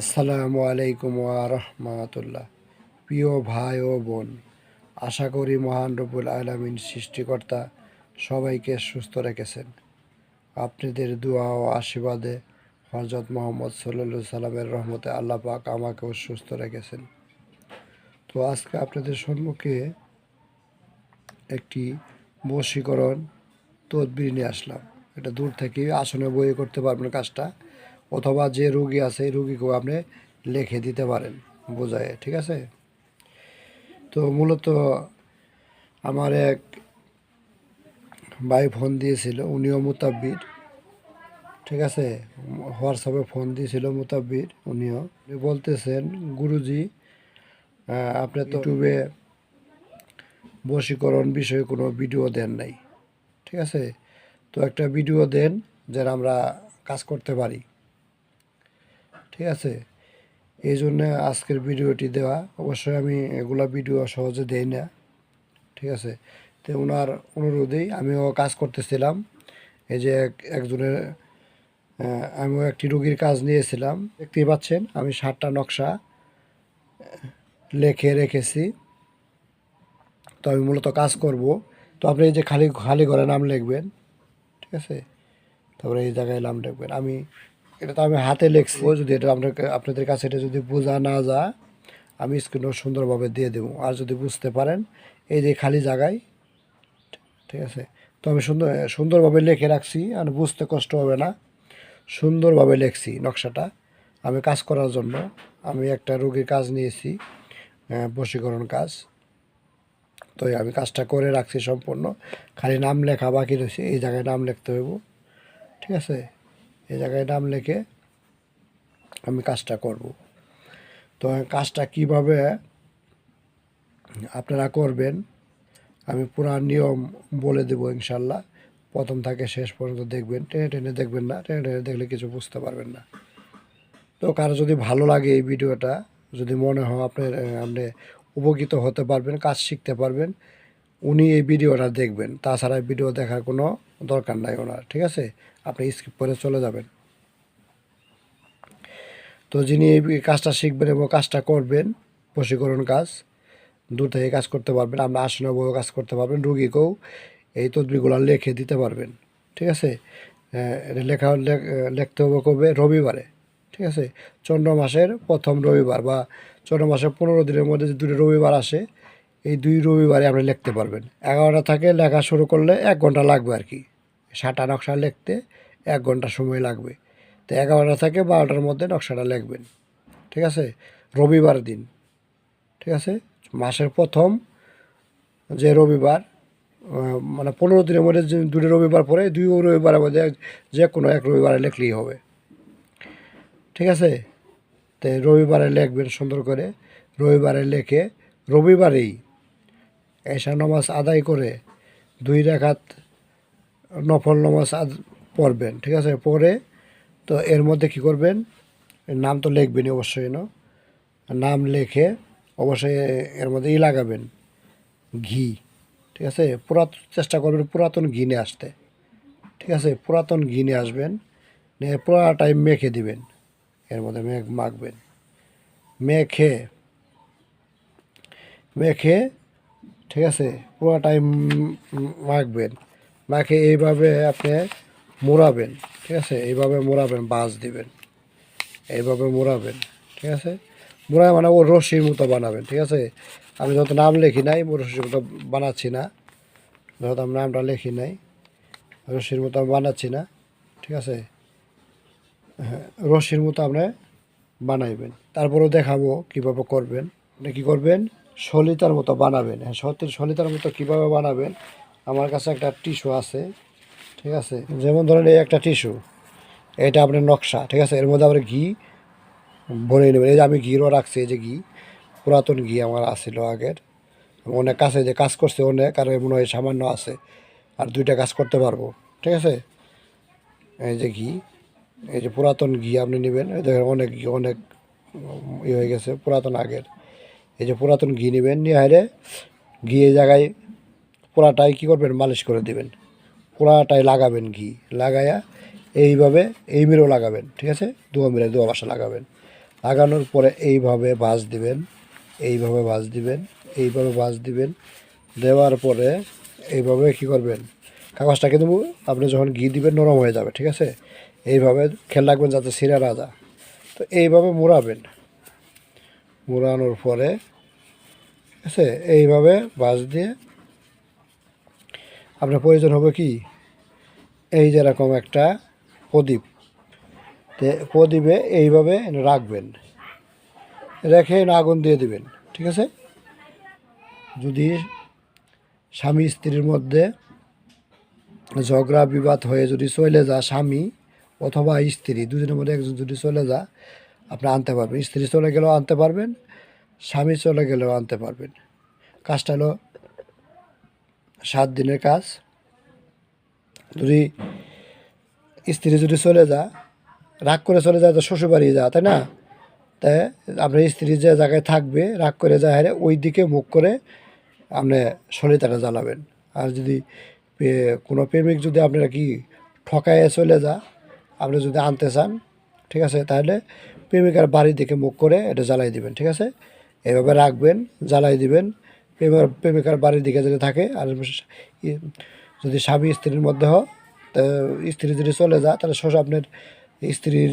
আসসালামু আলাইকুম ওয়া রাহমাতুল্লাহ। প্রিয় ভাই ও বোন, আশা করি মহান রব্বুল আলামিন সৃষ্টিকর্তা সবাইকে সুস্থ রেখেছেন। আপনাদের দোয়া ও আশীর্বাদে হযরত মুহাম্মদ সাল্লাল্লাহু আলাইহি সাল্লামের রহমতে আল্লাহ পাক আমাকেও সুস্থ রেখেছেন। তো আজকে আপনাদের সম্মুখে একটি বশীকরণ তদবির নিয়ে আসলাম। এটা দূর থেকে আসনে বয়ে করতে পারবেন কাজটা, অথবা যে রুগী আছে এই রুগীকেও আপনি লিখে দিতে পারেন বোঝায়, ঠিক আছে। তো মূলত আমার এক ভাই ফোন দিয়েছিল, উনিও মুতাব্বির, ঠিক আছে। হোয়াটসঅ্যাপে ফোন দিয়েছিল মুতাব্বির, উনি বলতেছেন গুরুজি, আপনি তো ইউটিউবে বশীকরণ বিষয়ে কোনো ভিডিও দেন নাই, ঠিক আছে। তো একটা ভিডিও দেন যেন আমরা কাজ করতে পারি, ঠিক আছে। এই জন্য আজকের ভিডিওটি দেওয়া। অবশ্যই আমি এগুলা ভিডিও সহজে দেই না, ঠিক আছে। তো ওনার অনুরোধেই আমিও কাজ করতেছিলাম। এই যে একজনের আমিও একটি রোগীর কাজ নিয়েছিলাম, দেখতেই পাচ্ছেন আমি 7টা নকশা লিখে রেখেছি। তো আমি মূলত কাজ করব। তো আপনি এই যে খালি খালি ঘরে নাম লিখবেন, ঠিক আছে। তারপরে এই জায়গায় নাম লিখবেন। এটা তো আমি হাতে লিখছি, যদি এটা আপনাদের কাছে এটা যদি বোঝা না যায় আমি স্ক্রিনও সুন্দরভাবে দিয়ে দেবো। আর যদি বুঝতে পারেন এই যে খালি জায়গায়, ঠিক আছে। তো আমি সুন্দরভাবে লিখে রাখছি, আর বুঝতে কষ্ট হবে না। সুন্দরভাবে লিখছি নকশাটা আমি কাজ করার জন্য। আমি একটা রোগীর কাজ নিয়েছি, বশীকরণ কাজ। তো আমি কাজটা করে রাখছি সম্পূর্ণ, খালি নাম লেখা বাকি রয়েছে। এই জায়গায় নাম লিখতে হইব, ঠিক আছে। এই জায়গায় নাম লিখে আমি কাজটা করব। তো কাজটা কিভাবে আপনারা করবেন আমি পুরা নিয়ম বলে দেব ইনশাল্লাহ। প্রথম থেকে শেষ পর্যন্ত দেখবেন, টেনে টেনে দেখবেন না, টেনে টেনে দেখলে কিছু বুঝতে পারবেন না। তো কারো যদি ভালো লাগে এই ভিডিওটা, যদি মনে হয় আপনি উপকৃত হতে পারবেন, কাজ শিখতে পারবেন, উনি এই ভিডিওটা দেখবেন। তাছাড়া ভিডিও দেখার কোনো দরকার নাই ওনার, ঠিক আছে। আপনি স্কিপ করে চলে যাবেন। তো যিনি এই কাজটা শিখবেন এবং কাজটা করবেন, বশীকরণ কাজ, দূর থেকে কাজ করতে পারবেন, আমরা আসনে বয়েও কাজ করতে পারবেন, রুগীকেও এই তদবিরগুলো লিখে দিতে পারবেন, ঠিক আছে। এটা লিখতে হবে কবে? রবিবারে, ঠিক আছে। চন্দ্র মাসের প্রথম রবিবার, বা চন্দ্র মাসের 15 দিনের মধ্যে যে 2টি রবিবার আসে, এই 2 রবিবারে আপনি লিখতে পারবেন। 11টা থেকে লেখা শুরু করলে 1 ঘন্টা লাগবে আর কি। 7টা নকশা লিখতে 1 ঘন্টা সময় লাগবে। তো 11টা থেকে 12টার মধ্যে নকশাটা লিখবেন, ঠিক আছে। রবিবার দিন, ঠিক আছে। মাসের প্রথম যে রবিবার, মানে 15 দিনের মধ্যে যে 2টি রবিবার পরে 2 রবিবারের মধ্যে যে কোনো এক রবিবারে লিখলেই হবে, ঠিক আছে। তো রবিবারে লিখবেন সুন্দর করে। রবিবারে লিখে রবিবারেই এশা নামাজ আদায় করে 2 রাকাত নফল নামাজ পড়বেন, ঠিক আছে। পরে তো এর মধ্যে কি করবেন, নাম তো লিখবেনই অবশ্যই, নাম লিখে অবশ্যই এর মধ্যে লাগাবেন ঘি, ঠিক আছে। চেষ্টা করবেন পুরাতন ঘি নিয়ে আসতে, ঠিক আছে। পুরাতন ঘি নিয়ে আসবেন, নিয়ে পুরা টাইম মেখে দিবেন, এর মধ্যে মাখবেন। মেখে মেখে ঠিক আছে, পুরো টাইম মাখবেন। মাখে এইভাবে আপনি মোড়াবেন, ঠিক আছে। এইভাবে মোড়াবেন, বাঁশ দিবেন, এইভাবে মোড়াবেন, ঠিক আছে। মোড়ায় মানে ও রশির মতো বানাবেন, ঠিক আছে। আমি যত নাম লিখি নাই, রশির মতো বানাচ্ছি না, যত আমি নামটা লিখি নাই, রশির মতো আমি বানাচ্ছি না, ঠিক আছে। হ্যাঁ, রশির মতো আপনি বানাইবেন। তারপরেও দেখাবো কিভাবে করবেন। আপনি কী করবেন, সলিতার মতো বানাবেন। হ্যাঁ, সলিতার মতো কীভাবে বানাবেন, আমার কাছে একটা টিস্যু আছে, ঠিক আছে। যেমন ধরেন এই একটা টিস্যু, এটা আপনার নকশা, ঠিক আছে। এর মধ্যে আপনি ঘি ভরে নেবেন। এই যে আমি ঘিও রাখছি, এই যে ঘি, পুরাতন ঘি আমার আসছিল আগের, অনেক কাছে যে কাজ করছে অনেক, আর মনে হয় সামান্য আছে, আর 2টা কাজ করতে পারবো, ঠিক আছে। এই যে ঘি, এই যে পুরাতন ঘি আপনি নেবেন। এই দেখেন অনেক ঘি, অনেক হয়ে গেছে পুরাতন আগের। এই যে পুরাতন ঘি নেবেন, নিয়ে হাইরে ঘি এই জায়গায় পুরাটাই কী করবেন, মালিশ করে দেবেন, পুরাটাই লাগাবেন ঘি। লাগাইয়া এইভাবে এই মেরেও লাগাবেন, ঠিক আছে। দোয়া মেরে দোয়া বাসা লাগাবেন। লাগানোর পরে এইভাবে ভাঁজ দিবেন, এইভাবে ভাঁজ দিবেন, এইভাবে ভাঁজ দিবেন। দেওয়ার পরে এইভাবে কী করবেন, কাগজটা কিন্তু আপনি যখন ঘি দিবেন নরম হয়ে যাবে, ঠিক আছে? এইভাবে খেয়াল রাখবেন যাতে ছিঁড়ে না যায়। তো এইভাবে মোড়াবেন, মোড়ানোর পরে ঠিক আছে এইভাবে ভাঁজ দিয়ে আপনার প্রয়োজন হবে কি, এই যেরকম একটা প্রদীপ, প্রদীপে এইভাবে রাখবেন, রেখে আগুন দিয়ে দিবেন, ঠিক আছে? যদি স্বামী স্ত্রীর মধ্যে ঝগড়া বিবাদ হয়ে যদি চলে যায়, স্বামী অথবা স্ত্রী দুজনের মধ্যে একজন যদি চলে যায়, আপনি আনতে পারবেন। স্ত্রী চলে গেলেও আনতে পারবেন, স্বামী চলে গেলেও আনতে পারবেন। কাজটা হলো 7 দিনের কাজ। যদি স্ত্রী যদি চলে যায়, রাগ করে চলে যায়, তো শ্বশুরবাড়ি যায়, তাই না? তাই আপনার স্ত্রী যে জায়গায় থাকবে রাগ করে যায়, ওই দিকে মুখ করে আপনি সলিতাটা জ্বালাবেন। আর যদি কোনো প্রেমিক যদি আপনারা কি ঠকায় চলে যায়, আপনি যদি আনতে চান, ঠিক আছে, তাহলে প্রেমিকার বাড়ির দিকে মুখ করে এটা জ্বালাই দিবেন, ঠিক আছে? এভাবে রাখবেন, জ্বালাই দিবেন। প্রেমিকার বাড়ির দিকে যদি থাকে, আর যদি স্বামী স্ত্রীর মধ্যে হয়, তো স্ত্রী যদি চলে যায়, তাহলে আপনার স্ত্রীর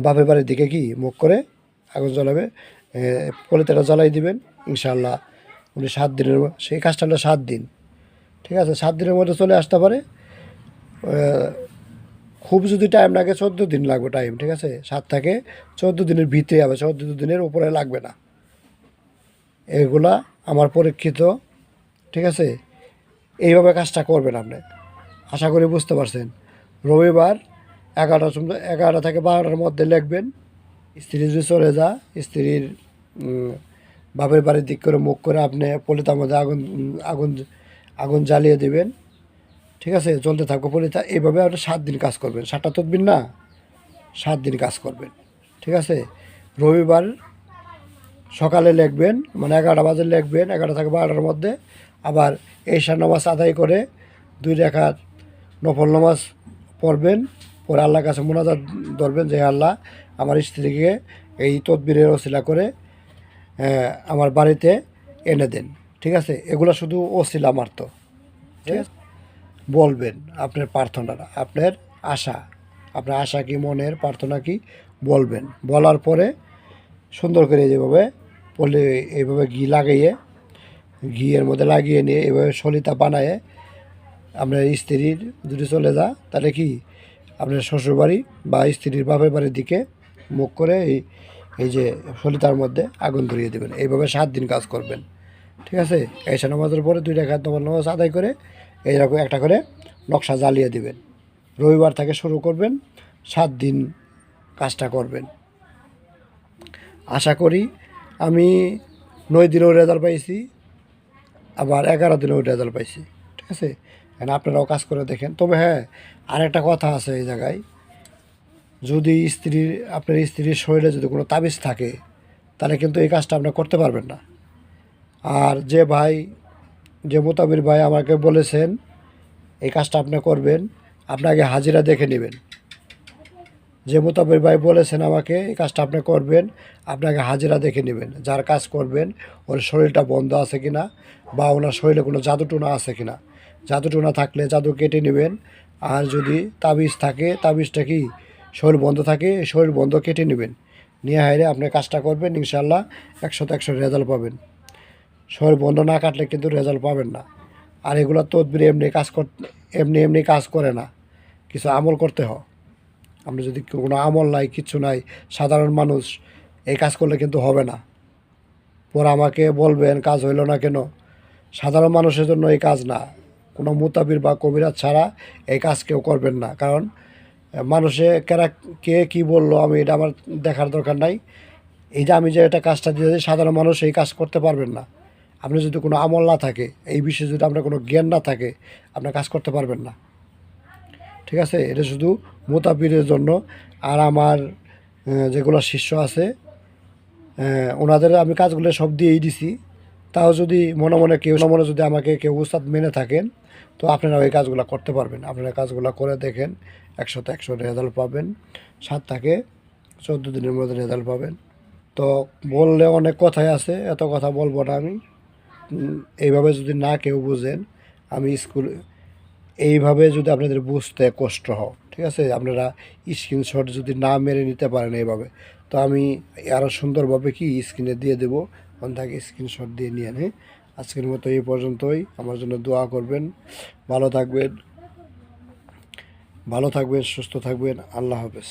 বাপের বাড়ির দিকে কি মুখ করে আগুন জ্বালাবে, পলিতাটা জ্বালাই দিবেন। ইনশাআল্লাহ উনি 7 দিনের, সেই কাজটা হলো 7 দিন, ঠিক আছে? 7 দিনের মধ্যে চলে আসতে পারে। খুব যদি টাইম লাগে 14 দিন লাগবে টাইম, ঠিক আছে? 7 থেকে 14 দিনের ভিতরে হবে, 14 দিনের উপরে লাগবে না। এগুলা আমার পরীক্ষিত, ঠিক আছে? এইভাবে কাজটা করবেন আপনি। আশা করি বুঝতে পারছেন। রবিবার 11টা থেকে 12টার মধ্যে লিখবেন। স্ত্রী যদি চলে যা, স্ত্রীর বাপের বাড়ির দিক করে মুখ করে আপনি পলিতার মধ্যে আগুন আগুন জ্বালিয়ে দেবেন, ঠিক আছে? জ্বলতে থাকবে পলিতা। এইভাবে আপনি 7 দিন কাজ করবেন। 7টা তদবির না, 7 দিন কাজ করবেন, ঠিক আছে? রবিবার সকালে লিখবেন, মানে 11টা বাজে লিখবেন, 11টা থেকে 12টার মধ্যে। আবার এশার নামাজ আদায় করে 2 রাকাত নফল নামাজ পড়বেন, পরে আল্লাহর কাছে মোনাজাত ধরবেন যে আল্লাহ আমার স্ত্রীকে এই তদবিরের ওসিলা করে আমার বাড়িতে এনে দেন, ঠিক আছে? এগুলো শুধু ওসিলা মারতো, ঠিক আছে? বলবেন আপনার প্রার্থনাটা, আপনার আশা, আপনার আশা কি, মনের প্রার্থনা কি বলবেন। বলার পরে সুন্দর করে যেভাবে বলে এইভাবে ঘি লাগাইয়ে, ঘিয়ের মধ্যে লাগিয়ে নিয়ে এভাবে সলিতা বানায় আপনার স্ত্রীর যদি চলে যা, তাহলে কি আপনার শ্বশুরবাড়ি বা স্ত্রীর বাপের বাড়ির দিকে মুখ করে এই যে সলিতার মধ্যে আগুন ধরিয়ে দেবেন। এইভাবে 7 দিন কাজ করবেন, ঠিক আছে? এশা নামাজের পরে 2 রাকাত নফল নামাজ আদায় করে এইরকম একটা করে নকশা জ্বালিয়ে দিবেন। রবিবার থেকে শুরু করবেন, 7 দিন কাজটা করবেন। আশা করি আমি 9 দিনেও রেজাল্ট পাইছি, আবার 11 দিনেও রেজাল্ট পাইছি, ঠিক আছে? এখন আপনারাও কাজ করে দেখেন। তবে হ্যাঁ, আরেকটা কথা আছে এই জায়গায়, যদি আপনার স্ত্রীর শরীরে যদি কোনো তাবিজ থাকে, তাহলে কিন্তু এই কাজটা আপনি করতে পারবেন না। আর যে মোতাবির ভাই আমাকে বলেছেন এই কাজটা আপনি করবেন, আপনাকে হাজিরা দেখে নেবেন। যে মোতাবির ভাই বলেছেন আমাকে এই কাজটা আপনি করবেন, আপনাকে হাজিরা দেখে নেবেন। যার কাজ করবেন ওর শরীরটা বন্ধ আছে কিনা, বা ওনার শরীরে কোনো জাদুটোনা আছে কিনা। জাদুটোনা থাকলে জাদু কেটে নেবেন। আর যদি তাবিজ থাকে, তাবিজটা কি শরীর বন্ধ থাকে, শরীর বন্ধ কেটে নেবেন। নিয়ে হাইরে আপনি কাজটা করবেন, ইনশাল্লাহ 100-100 রেজাল্ট পাবেন। শরীর বন্ধ না কাটলে কিন্তু রেজাল্ট পাবেন না। আর এগুলো তদবির এমনি কাজ করে না, কিছু আমল করতে হয়। আপনি যদি কোনো আমল নাই, কিচ্ছু নাই, সাধারণ মানুষ এই কাজ করলে কিন্তু হবে না। পরে আমাকে বলবেন কাজ হইল না কেন। সাধারণ মানুষের জন্য এই কাজ না, কোনো মুতাবির বা কবিরাজ ছাড়া এই কাজ কেউ করবেন না। কারণ মানুষে কে কী বললো আমি এটা আমার দেখার দরকার নাই। এই যে আমি যে এটা কাজটা দিয়েছি, সাধারণ মানুষ এই কাজ করতে পারবেন না। আপনি যদি কোনো আমল না থাকে, এই বিষয়ে যদি আপনার কোনো জ্ঞান না থাকে, আপনার কাজ করতে পারবেন না, ঠিক আছে? এটা শুধু মোতাবিরের জন্য। আর আমার যেগুলো শিষ্য আছে, ওনাদের আমি কাজগুলো সব দিয়েই দিছি। তাও যদি মনে মনে যদি আমাকে কেউ উস্তাদ মেনে থাকেন, তো আপনারা ওই কাজগুলো করতে পারবেন। আপনারা কাজগুলো করে দেখেন, 100-100 রেজাল্ট পাবেন। 7 থেকে 14 দিনের মধ্যে রেজাল্ট পাবেন। তো বললে অনেক কথাই আছে, এত কথা বলবো না আমি। এইভাবে যদি না কেউ বুঝেন, আমি স্কুল এইভাবে যদি আপনাদের বুঝতে কষ্ট হয়, ঠিক আছে, আপনারা স্ক্রিনশট যদি না মেরে নিতে পারেন এইভাবে, তো আমি আরও সুন্দরভাবে কি স্ক্রিনে দিয়ে দেবো, ওখান থেকে স্ক্রিনশট দিয়ে নিয়ে হ্যাঁ। আজকের মতো এই পর্যন্তই। আমার জন্য দোয়া করবেন। ভালো থাকবেন, সুস্থ থাকবেন। আল্লাহ হাফেজ।